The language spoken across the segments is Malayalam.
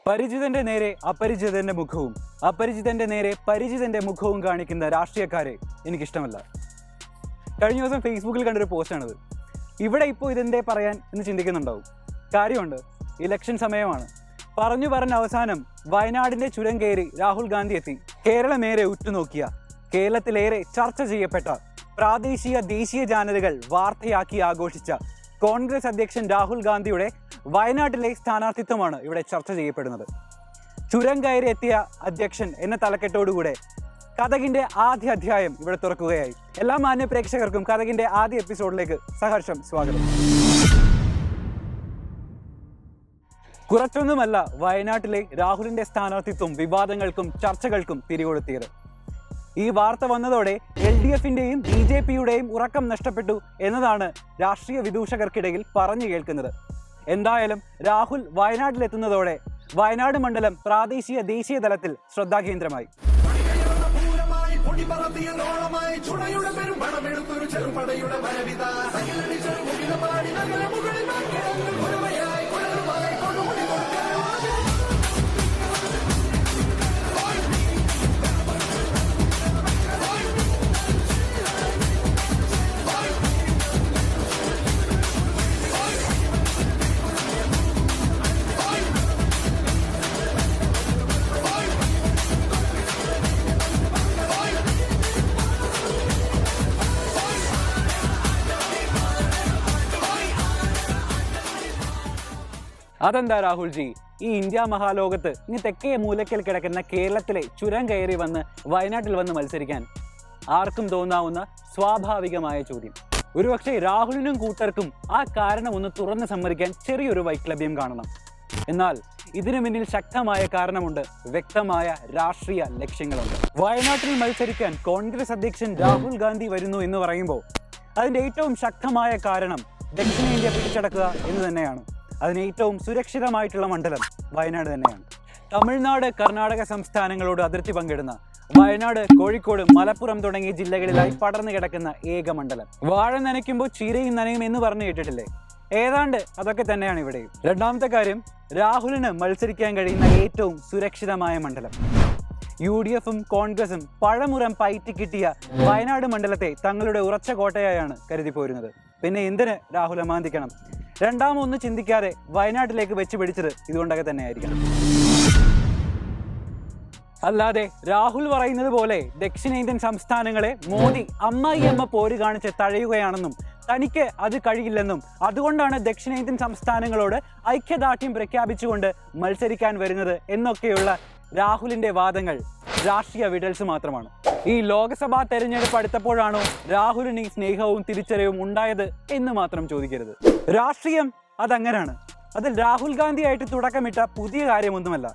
പരിചിതന്റെ നേരെ അപരിചിതന്റെ മുഖവും അപരിചിതന്റെ നേരെ പരിചിതന്റെ മുഖവും കാണിക്കുന്ന രാഷ്ട്രീയക്കാരെ എനിക്കിഷ്ടമല്ല. കഴിഞ്ഞ ദിവസം ഫേസ്ബുക്കിൽ കണ്ടൊരു പോസ്റ്റാണിത്. ഇവിടെ ഇപ്പോൾ ഇതെന്തേ പറയാൻ എന്ന് ചിന്തിക്കുന്നുണ്ടാവും. കാര്യമുണ്ട്, ഇലക്ഷൻ സമയമാണ്. പറഞ്ഞു അവസാനം വയനാടിന്റെ ചുരം കയറി രാഹുൽ ഗാന്ധി എത്തി. കേരളമേറെ ഉറ്റുനോക്കിയ, കേരളത്തിലേറെ ചർച്ച ചെയ്യപ്പെട്ട, പ്രാദേശിക ദേശീയ ചാനലുകൾ വാർത്തയാക്കി ആഘോഷിച്ച കോൺഗ്രസ് അധ്യക്ഷൻ രാഹുൽ ഗാന്ധിയുടെ വയനാട്ടിലെ സ്ഥാനാർത്ഥിത്വമാണ് ഇവിടെ ചർച്ച ചെയ്യപ്പെടുന്നത്. ചുരം കയറി എത്തിയ അധ്യക്ഷൻ എന്ന തലക്കെട്ടോടുകൂടെ കഥകിന്റെ ആദ്യ അധ്യായം ഇവിടെ തുറക്കുകയായി. എല്ലാ മാന്യ പ്രേക്ഷകർക്കും കഥകിന്റെ ആദ്യ എപ്പിസോഡിലേക്ക് സഹർഷം സ്വാഗതം. കുറച്ചൊന്നുമല്ല വയനാട്ടിലെ രാഹുലിന്റെ സ്ഥാനാർത്ഥിത്വം വിവാദങ്ങൾക്കും ചർച്ചകൾക്കും തിരികൊളുത്തിയത്. ഈ വാർത്ത വന്നതോടെ LDFന്റെയും BJPയുടെയും ഉറക്കം നഷ്ടപ്പെട്ടു എന്നതാണ് രാഷ്ട്രീയ വിദൂഷകർക്കിടയിൽ പറഞ്ഞു കേൾക്കുന്നത്. എന്തായാലും രാഹുൽ വയനാട്ടിലെത്തുന്നതോടെ വയനാട് മണ്ഡലം പ്രാദേശിക ദേശീയ തലത്തിൽ ശ്രദ്ധാകേന്ദ്രമായി. അതെന്താ രാഹുൽജി, ഈ ഇന്ത്യ മഹാലോകത്ത് ഇനി തെക്കേ മൂലക്കൽ കിടക്കുന്ന കേരളത്തിലെ ചുരം കയറി വന്ന് വയനാട്ടിൽ വന്ന് മത്സരിക്കാൻ? ആർക്കും തോന്നാവുന്ന സ്വാഭാവികമായ ചോദ്യം. ഒരുപക്ഷെ രാഹുലിനും കൂട്ടർക്കും ആ കാരണം ഒന്ന് തുറന്ന് സമ്മതിക്കാൻ ചെറിയൊരു വൈക്ലഭ്യം കാണണം. എന്നാൽ ഇതിനു മുന്നിൽ ശക്തമായ കാരണമുണ്ട്, വ്യക്തമായ രാഷ്ട്രീയ ലക്ഷ്യങ്ങളുണ്ട്. വയനാട്ടിൽ മത്സരിക്കാൻ കോൺഗ്രസ് അധ്യക്ഷൻ രാഹുൽ ഗാന്ധി വരുന്നു എന്ന് പറയുമ്പോൾ അതിൻ്റെ ഏറ്റവും ശക്തമായ കാരണം ദക്ഷിണേന്ത്യ പിടിച്ചടക്കുക എന്ന് തന്നെയാണ്. അതിന് ഏറ്റവും സുരക്ഷിതമായിട്ടുള്ള മണ്ഡലം വയനാട് തന്നെയാണ്. തമിഴ്നാട്, കർണാടക സംസ്ഥാനങ്ങളോട് അതിർത്തി പങ്കിടുന്ന വയനാട്, കോഴിക്കോട്, മലപ്പുറം തുടങ്ങിയ ജില്ലകളിലായി പടർന്നു കിടക്കുന്ന ഏക മണ്ഡലം. വാഴ നനയ്ക്കുമ്പോൾ ചീരയും നനയും എന്ന് പറഞ്ഞു കേട്ടിട്ടില്ലേ? ഏതാണ്ട് അതൊക്കെ തന്നെയാണ് ഇവിടെയും. രണ്ടാമത്തെ കാര്യം, രാഹുലിന് മത്സരിക്കാൻ കഴിയുന്ന ഏറ്റവും സുരക്ഷിതമായ മണ്ഡലം. UDFും കോൺഗ്രസും പഴമുറം പയറ്റി കിട്ടിയ വയനാട് മണ്ഡലത്തെ തങ്ങളുടെ ഉറച്ച കോട്ടയായാണ് കരുതി പോരുന്നത്. പിന്നെ എന്തിന് രാഹുൽ അമാന്തിക്കണം? രണ്ടാമൊന്ന് ചിന്തിക്കാതെ വയനാട്ടിലേക്ക് വെച്ച് പിടിച്ചത് ഇതുകൊണ്ടൊക്കെ തന്നെയായിരിക്കണം. അല്ലാതെ രാഹുൽ പറയുന്നത് പോലെ ദക്ഷിണേന്ത്യൻ സംസ്ഥാനങ്ങളെ മോദി അമ്മായിയമ്മ പോര് കാണിച്ച് തഴയുകയാണെന്നും തനിക്ക് അത് കഴിയില്ലെന്നും അതുകൊണ്ടാണ് ദക്ഷിണേന്ത്യൻ സംസ്ഥാനങ്ങളോട് ഐക്യദാർഢ്യം പ്രഖ്യാപിച്ചുകൊണ്ട് മത്സരിക്കാൻ വരുന്നത് എന്നൊക്കെയുള്ള രാഹുലിന്റെ വാദങ്ങൾ രാഷ്ട്രീയ വിടൽസ് മാത്രമാണ്. ഈ ലോക്സഭാ തെരഞ്ഞെടുപ്പ് അടുത്തപ്പോഴാണോ രാഹുലിന് ഈ സ്നേഹവും തിരിച്ചറിവും ഉണ്ടായത് എന്ന് മാത്രം ചോദിക്കരുത്. രാഷ്ട്രീയം അതങ്ങനെയാണ്. അതിൽ രാഹുൽ ഗാന്ധിയായിട്ട് തുടക്കമിട്ട പുതിയ കാര്യമൊന്നുമല്ല.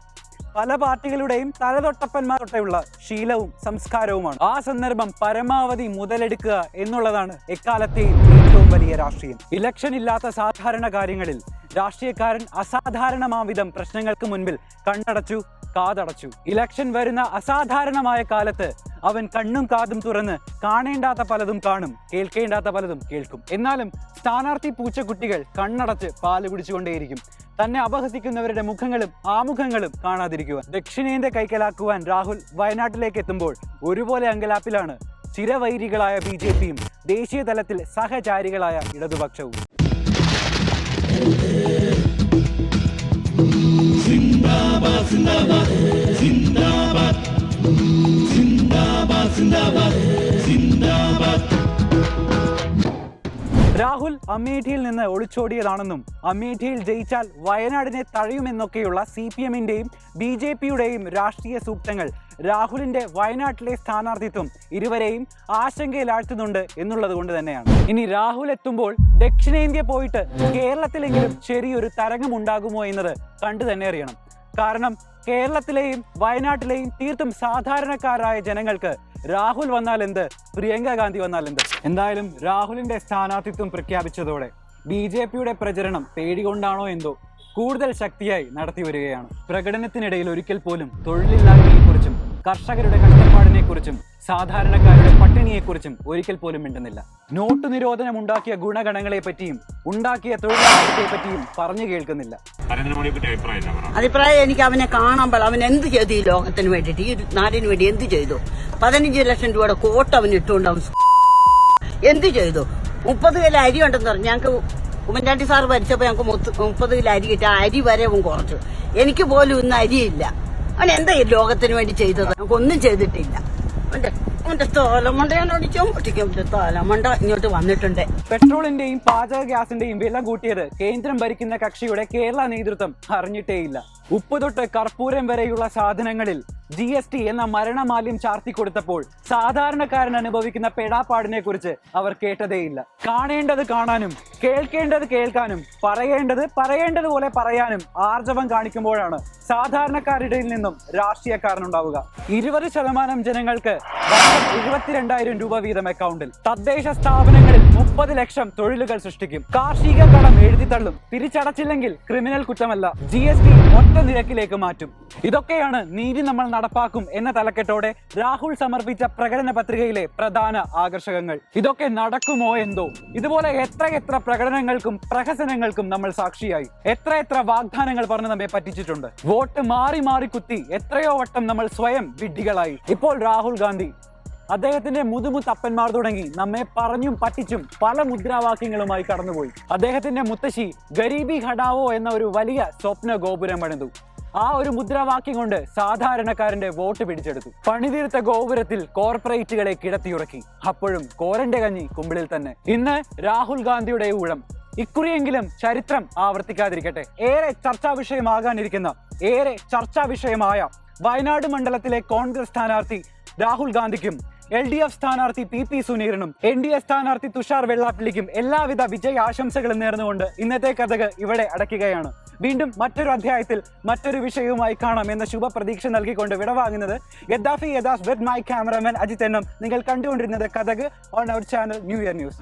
പല പാർട്ടികളുടെയും തലതൊട്ടപ്പന്മാർ തൊട്ടുള്ള ശീലവും സംസ്കാരവുമാണ്. ആ സന്ദർഭം പരമാവധി മുതലെടുക്കുക എന്നുള്ളതാണ് എക്കാലത്തെയും ഏറ്റവും വലിയ രാഷ്ട്രീയം. ഇലക്ഷൻ ഇല്ലാത്ത സാധാരണ കാര്യങ്ങളിൽ രാഷ്ട്രീയക്കാരൻ അസാധാരണമാവിധം പ്രശ്നങ്ങൾക്ക് മുൻപിൽ കണ്ണടച്ചു, കാതടച്ചു. ഇലക്ഷൻ വരുന്ന അസാധാരണമായ കാലത്ത് അവൻ കണ്ണും കാതും തുറന്ന് കാണേണ്ടാത്ത പലതും കാണും, കേൾക്കേണ്ടാത്ത പലതും കേൾക്കും. എന്നാലും സ്ഥാനാർത്ഥി പൂച്ചക്കുട്ടികൾ കണ്ണടച്ച് പാല് കുടിച്ചുകൊണ്ടേയിരിക്കും, തന്നെ അപഹസിക്കുന്നവരുടെ മുഖങ്ങളും ആമുഖങ്ങളും കാണാതിരിക്കുവാൻ. ദക്ഷിണേന്ത്യ കൈക്കലാക്കുവാൻ രാഹുൽ വയനാട്ടിലേക്ക് എത്തുമ്പോൾ ഒരുപോലെ അങ്കലാപ്പിലാണ് ചിരവൈരികളായ BJPയും ദേശീയ തലത്തിൽ സഹചാരികളായ ഇടതുപക്ഷവും. സിന്ദാബാദ് സിന്ദാബാദ് സിന്ദാബാദ് സിന്ദാബാദ് സിന്ദാബാദ് സിന്ദാബാദ്. രാഹുൽ അമേഠിയിൽ നിന്ന് ഒളിച്ചോടിയതാണെന്നും അമേഠിയിൽ ജയിച്ചാൽ വയനാടിനെ തഴയുമെന്നൊക്കെയുള്ള CPMന്റെയും BJPയുടെയും രാഷ്ട്രീയ സൂക്തങ്ങൾ രാഹുലിന്റെ വയനാട്ടിലെ സ്ഥാനാർത്ഥിത്വം ഇരുവരെയും ആശങ്കയിലാഴ്ത്തുന്നുണ്ട് എന്നുള്ളത് കൊണ്ട് തന്നെയാണ്. ഇനി രാഹുൽ എത്തുമ്പോൾ ദക്ഷിണേന്ത്യ പോയിട്ട് കേരളത്തിലെങ്കിലും ചെറിയൊരു തരംഗമുണ്ടാകുമോ എന്നത് കണ്ടു തന്നെ അറിയണം. കാരണം കേരളത്തിലെയും വയനാട്ടിലെയും തീർത്തും സാധാരണക്കാരായ ജനങ്ങൾക്ക് രാഹുൽ വന്നാൽ എന്ത്, പ്രിയങ്ക ഗാന്ധി വന്നാൽ എന്ത്? എന്തായാലും രാഹുലിന്റെ സ്ഥാനാർത്ഥിത്വം പ്രഖ്യാപിച്ചതോടെ BJPയുടെ പ്രചരണം പേടികൊണ്ടാണോ എന്തോ കൂടുതൽ ശക്തിയായി നടത്തി വരികയാണ്. പ്രകടനത്തിനിടയിൽ ഒരിക്കൽ പോലും തൊഴിലില്ലായ്മയെക്കുറിച്ചും കർഷകരുടെ കഷ്ടപ്പാടിനെ കുറിച്ചും സാധാരണക്കാരുടെ പട്ടിണിയെക്കുറിച്ചും ഒരിക്കൽ പോലും മിണ്ടുന്നില്ല. നോട്ട് നിരോധനം ഉണ്ടാക്കിയ ഗുണഗണങ്ങളെ പറ്റിയും ഉണ്ടാക്കിയ തൊഴിലാളികളെ പറ്റിയും പറഞ്ഞു കേൾക്കുന്നില്ല. അഭിപ്രായം എനിക്ക് അവനെ കാണുമ്പോൾ അവൻ എന്ത് ചെയ്തു ഈ ലോകത്തിന് വേണ്ടിയിട്ട്, ഈ നാടിന് വേണ്ടി എന്ത് ചെയ്തു? 15 ലക്ഷം രൂപയുടെ കോട്ട് അവൻ ഇട്ടുകൊണ്ട് അവൻ എന്ത് ചെയ്തു? 30 കിലോ അരി ഉണ്ടെന്ന് പറഞ്ഞു. ഞങ്ങൾക്ക് ഉമ്മൻചാണ്ടി സാർ ഭരിച്ചപ്പോൾ ഞങ്ങൾക്ക് 30 കിലോ അരി കിട്ടി. ആ അരി വരെ അവൻ കുറച്ചു. എനിക്ക് പോലും ഇന്ന് അരിയില്ല. അവൻ എന്താ ഈ ലോകത്തിന് വേണ്ടി ചെയ്തത്? നമുക്കൊന്നും ചെയ്തിട്ടില്ല. അവന്റെ തോലമണ്ട ഞാൻ ഒടിച്ചും പൊട്ടിക്കും. തോലമണ്ട ഇങ്ങോട്ട് വന്നിട്ടുണ്ട്. പെട്രോളിന്റെയും പാചക ഗ്യാസിന്റെയും വില കൂട്ടിയത് കേന്ദ്രം ഭരിക്കുന്ന കക്ഷിയുടെ കേരള നേതൃത്വം അറിഞ്ഞിട്ടേയില്ല. ഉപ്പ് തൊട്ട് കർപ്പൂരം വരെയുള്ള സാധനങ്ങളിൽ GST എന്ന മരണമാല്യം ചാർത്തി കൊടുത്തപ്പോൾ സാധാരണക്കാരൻ അനുഭവിക്കുന്ന പെടാപ്പാടിനെ കുറിച്ച് അവർ കേട്ടതേയില്ല. കാണേണ്ടത് കാണാനും കേൾക്കേണ്ടത് കേൾക്കാനും പറയേണ്ടതുപോലെ പറയാനും ആർജവം കാണിക്കുമ്പോഴാണ് സാധാരണക്കാരുടെ നിന്നും രാഷ്ട്രീയക്കാരനുണ്ടാവുക. 20% ജനങ്ങൾക്ക് 72,000 രൂപ വീതം അക്കൗണ്ടിൽ. തദ്ദേശ സ്ഥാപനങ്ങളിൽ 30 ലക്ഷം തൊഴിലുകൾ സൃഷ്ടിക്കും. കാർഷിക കടം എഴുതിത്തള്ളും. തിരിച്ചടച്ചില്ലെങ്കിൽ ക്രിമിനൽ കുറ്റമല്ല. GST ഒറ്റ നിരക്കിലേക്ക് മാറ്റും. ഇതൊക്കെയാണ് നീതി നമ്മൾ നടപ്പാക്കും എന്ന തലക്കെട്ടോടെ രാഹുൽ സമർപ്പിച്ച പ്രകടന പത്രികയിലെ പ്രധാന ആകർഷകങ്ങൾ. ഇതൊക്കെ നടക്കുമോ എന്തോ. ഇതുപോലെ എത്ര പ്രകടനങ്ങൾക്കും പ്രഹസനങ്ങൾക്കും നമ്മൾ സാക്ഷിയായി. എത്ര വാഗ്ദാനങ്ങൾ പറഞ്ഞ് നമ്മെ പറ്റിച്ചിട്ടുണ്ട്. വോട്ട് മാറി കുത്തി എത്രയോ വട്ടം നമ്മൾ സ്വയം വിഡ്ഢികളായി. ഇപ്പോൾ രാഹുൽ ഗാന്ധി അദ്ദേഹത്തിന്റെ മുതുമുത്തപ്പന്മാർ തുടങ്ങി നമ്മെ പറഞ്ഞും പറ്റിച്ചും പല മുദ്രാവാക്യങ്ങളുമായി കടന്നുപോയി. അദ്ദേഹത്തിന്റെ മുത്തശ്ശി ഗരീബി ഹടാവോ എന്ന ഒരു വലിയ സ്വപ്ന ഗോപുരം പണിതു. ആ ഒരു മുദ്രാവാക്യം കൊണ്ട് സാധാരണക്കാരന്റെ വോട്ട് പിടിച്ചെടുത്തു. പണിതീർത്ത ഗോപുരത്തിൽ കോർപ്പറേറ്റുകളെ കിടത്തിയുറക്കി. അപ്പോഴും കോരന്റെ കഞ്ഞി കുമ്പിളിൽ തന്നെ. ഇന്ന് രാഹുൽ ഗാന്ധിയുടെ ഊഴം. ഇക്കുറിയെങ്കിലും ചരിത്രം ആവർത്തിക്കാതിരിക്കട്ടെ. ഏറെ ചർച്ചാ വിഷയമായ വയനാട് മണ്ഡലത്തിലെ കോൺഗ്രസ് സ്ഥാനാർത്ഥി രാഹുൽ ഗാന്ധിക്കും LDF സ്ഥാനാർത്ഥി PP സുനീറിനും NDA സ്ഥാനാർത്ഥി തുഷാർ വെള്ളാപ്പള്ളിക്കും എല്ലാവിധ വിജയ ആശംസകളും നേർന്നുകൊണ്ട് ഇന്നത്തെ കഥക് ഇവിടെ അടയ്ക്കുകയാണ്. വീണ്ടും മറ്റൊരു അധ്യായത്തിൽ മറ്റൊരു വിഷയവുമായി കാണാം എന്ന ശുഭപ്രതീക്ഷ നൽകിക്കൊണ്ട് വിടവാങ്ങുന്നത് ഗദ്ദാഫി യദാസ് വിത്ത് മൈ ക്യാമറമാൻ അജിത് എന്നും. നിങ്ങൾ കണ്ടുകൊണ്ടിരുന്നത് Kathak on our channel new year news.